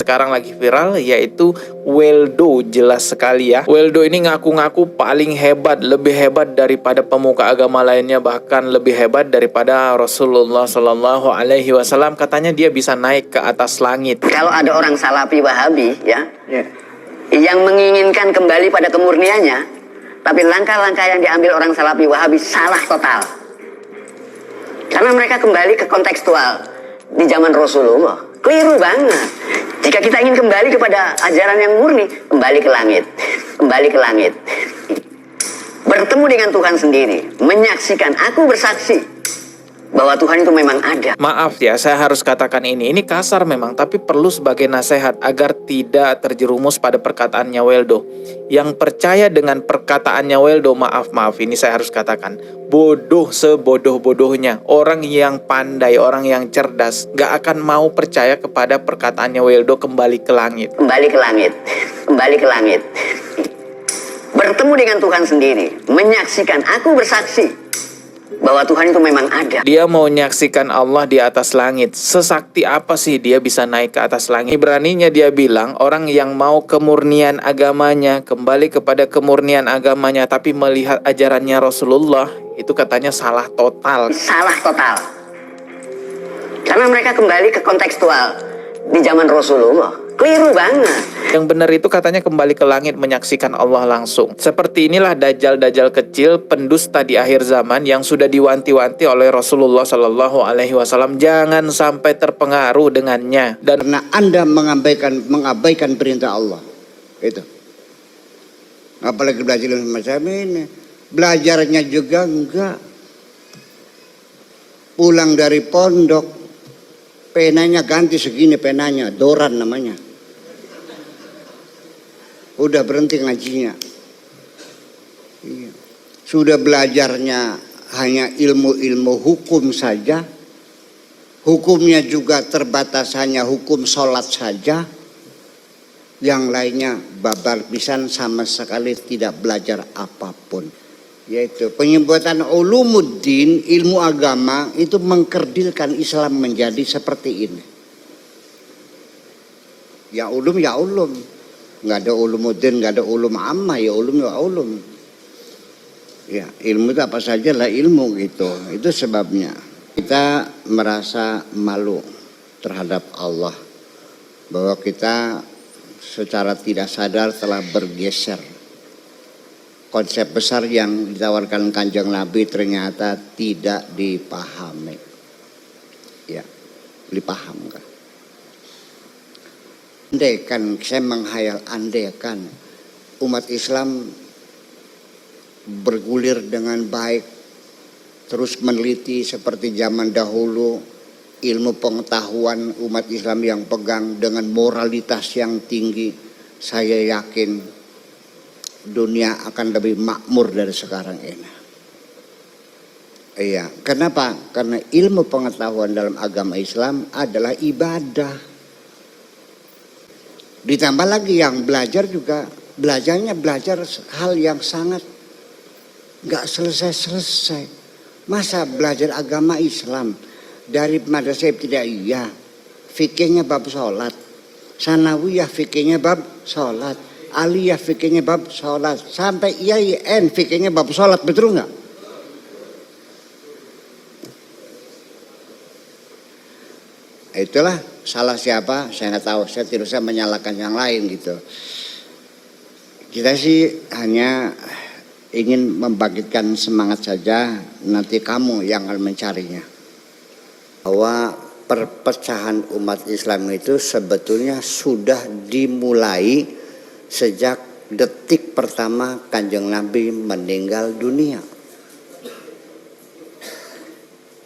sekarang lagi viral, yaitu Waldo. Jelas sekali ya, Waldo ini ngaku-ngaku paling hebat, lebih hebat daripada pemuka agama lainnya, bahkan lebih hebat daripada Rasulullah Shallallahu Alaihi Wasallam. Katanya dia bisa naik ke atas langit. Kalau ada orang Salafi Wahabi ya, yang menginginkan kembali pada kemurniannya, tapi langkah-langkah yang diambil orang Salafi Wahabi salah total. Karena mereka kembali ke kontekstual di zaman Rasulullah. Keliru banget. Jika kita ingin kembali kepada ajaran yang murni, kembali ke langit. Kembali ke langit. Bertemu dengan Tuhan sendiri, menyaksikan, aku bersaksi bahwa Tuhan itu memang ada. Maaf ya, saya harus katakan ini kasar memang, tapi perlu sebagai nasihat agar tidak terjerumus pada perkataannya Waldo. Yang percaya dengan perkataannya Waldo, maaf ini saya harus katakan, bodoh sebodoh-bodohnya. Orang yang pandai, orang yang cerdas gak akan mau percaya kepada perkataannya Waldo kembali ke langit. Kembali ke langit. Kembali ke langit. Bertemu dengan Tuhan sendiri, menyaksikan, aku bersaksi bahwa Tuhan itu memang ada. Dia mau menyaksikan Allah di atas langit. Sesakti apa sih dia bisa naik ke atas langit? Beraninya dia bilang orang yang mau kemurnian agamanya, kembali kepada kemurnian agamanya, tapi melihat ajarannya Rasulullah, itu katanya salah total. Salah total. Karena mereka kembali ke kontekstual di zaman Rasulullah. Keliru banget. Yang benar itu katanya kembali ke langit menyaksikan Allah langsung. Seperti inilah dajjal-dajjal kecil pendusta di akhir zaman yang sudah diwanti-wanti oleh Rasulullah Shallallahu Alaihi Wasallam. Jangan sampai terpengaruh dengannya. Dan karena Anda mengabaikan perintah Allah, itu. Apalagi belajar macam ini, belajarnya juga enggak. Pulang dari pondok, penanya ganti segini penanya, Doran namanya. Udah berhenti ngajinya. Iya. Sudah belajarnya hanya ilmu-ilmu hukum saja. Hukumnya juga terbatas hanya hukum sholat saja. Yang lainnya babar pisan, sama sekali tidak belajar apapun. Yaitu penyebutan ulumuddin, ilmu agama itu mengkerdilkan Islam menjadi seperti ini. Ya ulum. Nggak ada ulumuddin, nggak ada ulum ammah, ya ulum. Ya ilmu itu apa saja lah ilmu gitu. Itu sebabnya kita merasa malu terhadap Allah, bahwa kita secara tidak sadar telah bergeser. Konsep besar yang ditawarkan Kanjeng Nabi ternyata tidak dipahami. Ya, dipahamkan. Andaikan, saya menghayal, andaikan umat Islam bergulir dengan baik, terus meneliti seperti zaman dahulu, ilmu pengetahuan umat Islam yang pegang dengan moralitas yang tinggi, saya yakin dunia akan lebih makmur dari sekarang ini. Iya, kenapa? Karena ilmu pengetahuan dalam agama Islam adalah ibadah. Ditambah lagi yang belajar juga, belajar hal yang sangat gak selesai-selesai. Masa belajar agama Islam dari madrasah ibtidaiyah, fikihnya bab sholat, sanawiyah fikihnya bab sholat, aliyah fikihnya bab sholat, sampai IAIN fikihnya bab sholat, betul nggak? Itulah salah siapa, saya nggak tahu, saya tidak usah menyalahkan yang lain gitu. Kita sih hanya ingin membangkitkan semangat saja, nanti kamu yang akan mencarinya. Bahwa perpecahan umat Islam itu sebetulnya sudah dimulai sejak detik pertama Kanjeng Nabi meninggal dunia.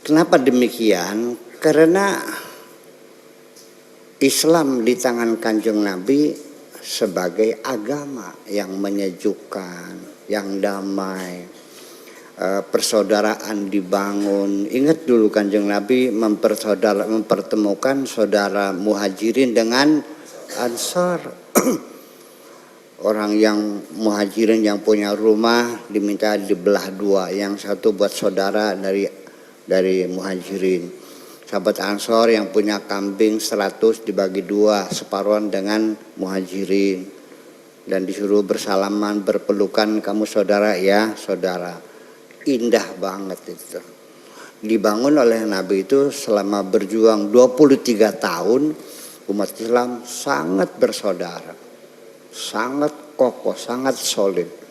Kenapa demikian? Karena Islam di tangan Kanjeng Nabi sebagai agama yang menyejukkan, yang damai, persaudaraan dibangun. Ingat dulu Kanjeng Nabi mempertemukan saudara Muhajirin dengan Ansar. Orang yang Muhajirin yang punya rumah diminta dibelah dua, yang satu buat saudara dari Muhajirin, sahabat Ansor yang punya kambing 100 dibagi 2, separuhan dengan Muhajirin, dan disuruh bersalaman, berpelukan, kamu saudara ya saudara. Indah banget itu. Dibangun oleh Nabi itu selama berjuang 23 tahun, umat Islam sangat bersaudara, sangat kokoh, sangat solid.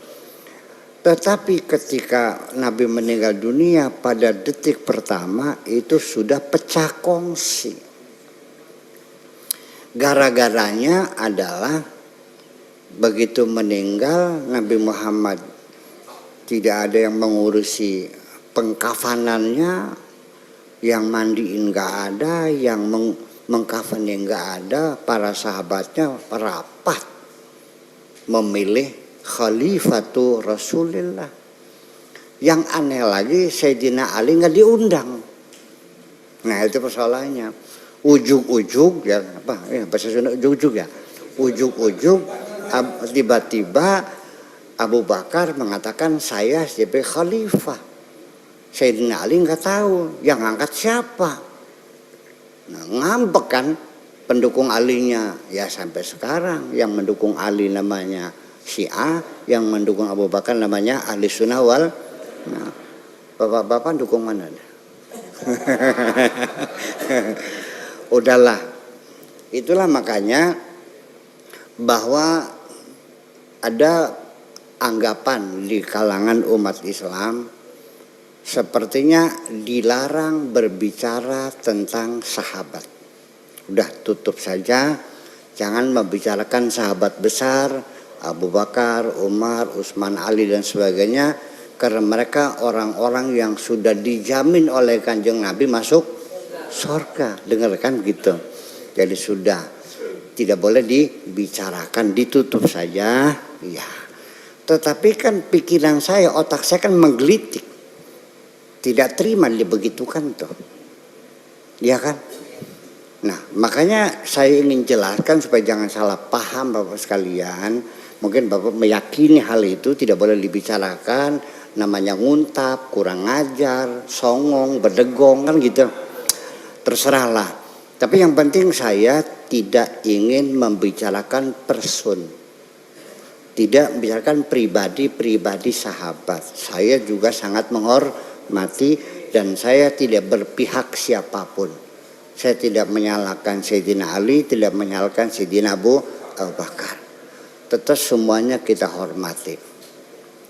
Tetapi ketika Nabi meninggal dunia pada detik pertama itu sudah pecah kongsi. Gara-garanya adalah begitu meninggal Nabi Muhammad tidak ada yang mengurusi pengkafanannya, yang mandiin nggak ada, yang mengkafanin nggak ada. Para sahabatnya rapat memilih Khalifatu Rasulillah. Yang aneh lagi Sayyidina Ali nggak diundang. Nah itu persoalannya. Ujug-ujug ya apa? Ya bahasa Sunda ujug-ujug ya. Ujug-ujug tiba-tiba Abu Bakar mengatakan saya sebagai khalifah. Sayyidina Ali nggak tahu yang angkat siapa. Nah, ngambek kan pendukung Alinya ya sampai sekarang yang mendukung Ali namanya Syiah, yang mendukung Abu Bakar namanya Ahli Sunnah wal. Nah, bapak-bapak dukung mana? Udahlah, itulah makanya bahwa ada anggapan di kalangan umat Islam sepertinya dilarang berbicara tentang sahabat. Udah tutup saja, jangan membicarakan sahabat besar Abu Bakar, Umar, Utsman, Ali dan sebagainya, karena mereka orang-orang yang sudah dijamin oleh Kanjeng Nabi masuk surga. Dengarkan gitu. Jadi sudah tidak boleh dibicarakan, ditutup saja. Ya. Tetapi kan pikiran saya, otak saya kan menggelitik. Tidak terima dibegitukan tuh. Ya kan? Nah, makanya saya ingin jelaskan supaya jangan salah paham Bapak sekalian. Mungkin Bapak meyakini hal itu tidak boleh dibicarakan, namanya nguntap, kurang ajar, songong, berdegong kan gitu. Terserahlah. Tapi yang penting saya tidak ingin membicarakan person. Tidak membicarakan pribadi-pribadi sahabat. Saya juga sangat menghormati dan saya tidak berpihak siapapun. Saya tidak menyalahkan Sayyidina Ali, tidak menyalahkan Sayyidina Abu Bakar. Tetap semuanya kita hormati.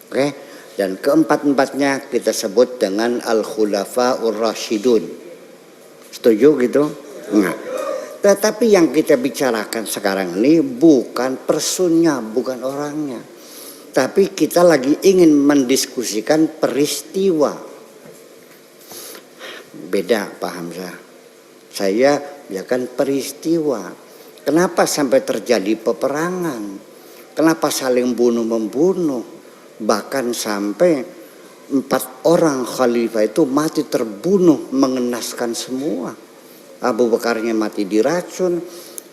Oke? Dan keempat-empatnya kita sebut dengan Al-Khulafaur Rasyidun. Setuju gitu? Nah, tetapi yang kita bicarakan sekarang ini bukan personnya, bukan orangnya. Tapi kita lagi ingin mendiskusikan peristiwa. Beda Pak Hamzah. Saya biarkan peristiwa. Kenapa sampai terjadi peperangan? Kenapa saling bunuh-membunuh? Bahkan sampai 4 orang khalifah itu mati terbunuh, mengenaskan semua. Abu Bakarnya mati diracun,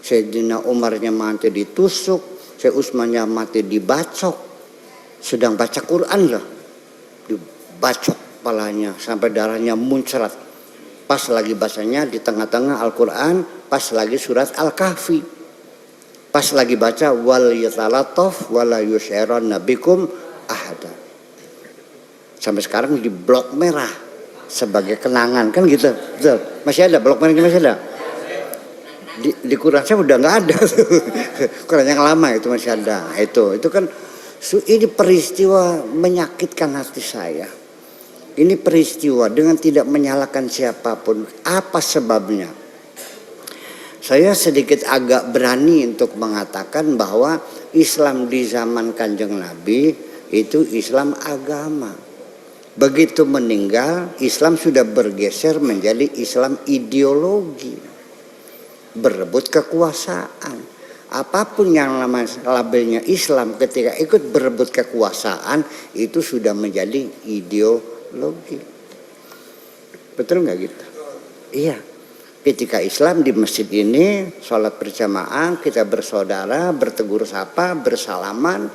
Sayyidina Umarnya mati ditusuk, Sayyidina Utsmannya mati dibacok. Sedang baca Quran loh, dibacok kepalanya sampai darahnya muncrat. Pas lagi bacanya di tengah-tengah Al-Quran, pas lagi surat Al-Kahfi. Pas lagi baca wal yatalataf wala yus'iran nabikum ahada. Sampai sekarang di blok merah sebagai kenangan kan gitu. Betul. Masih ada blok merahnya, masih ada. Di Quran saya udah nggak ada. Quran yang lama itu masih ada. Itu kan ini peristiwa menyakitkan hati saya. Ini peristiwa dengan tidak menyalahkan siapapun. Apa sebabnya? Saya sedikit agak berani untuk mengatakan bahwa Islam di zaman Kanjeng Nabi itu Islam agama. Begitu meninggal, Islam sudah bergeser menjadi Islam ideologi. Berebut kekuasaan. Apapun yang labelnya Islam ketika ikut berebut kekuasaan itu sudah menjadi ideologi. Betul nggak gitu? Iya. Ketika Islam di masjid ini sholat berjamaah, kita bersaudara, bertegur sapa, bersalaman,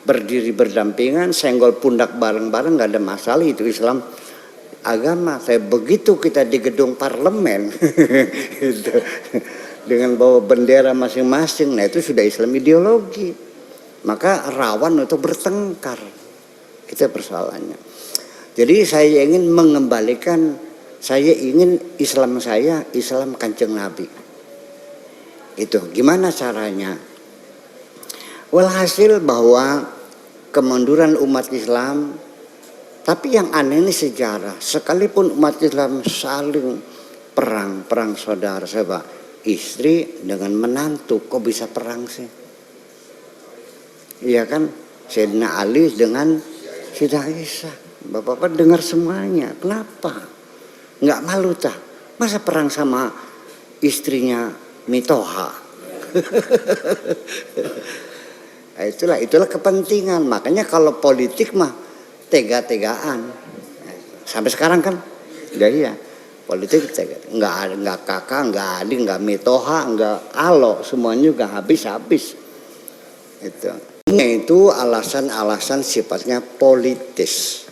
berdiri berdampingan, senggol pundak bareng-bareng, nggak ada masalah. Itu Islam agama. Saya begitu kita di gedung parlemen gitu, dengan bawa bendera masing-masing, nah itu sudah Islam ideologi, maka rawan untuk bertengkar. Itu persoalannya. Jadi saya ingin mengembalikan, saya ingin Islam saya Islam Kanjeng Nabi. Itu gimana caranya? Walhasil bahwa kemunduran umat Islam, tapi yang aneh ini sejarah, sekalipun umat Islam saling perang saudara, saya istri dengan menantu kok bisa perang sih? Iya kan? Sayyidina Ali dengan Sayyidah Aisyah, bapak-bapak dengar semuanya, kenapa? Nggak malu tah? Masa perang sama istrinya Mitoha? Nah, itulah kepentingan. Makanya kalau politik mah tega-tegaan. Sampai sekarang kan, iya. Politik tega. Nggak kakak, nggak adik, nggak Mitoha, nggak alo, semuanya juga habis-habis. Itu alasan-alasan sifatnya politis.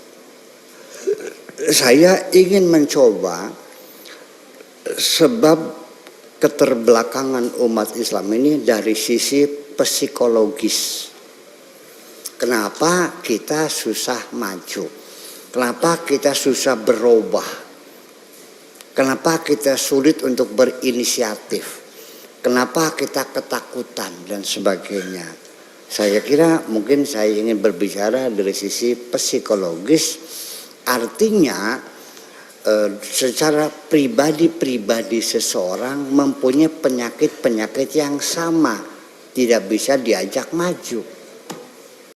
Saya ingin mencoba sebab keterbelakangan umat Islam ini dari sisi psikologis. Kenapa kita susah maju? Kenapa kita susah berubah? Kenapa kita sulit untuk berinisiatif? Kenapa kita ketakutan dan sebagainya? Saya kira mungkin saya ingin berbicara dari sisi psikologis. Artinya secara pribadi seseorang mempunyai penyakit-penyakit yang sama, tidak bisa diajak maju.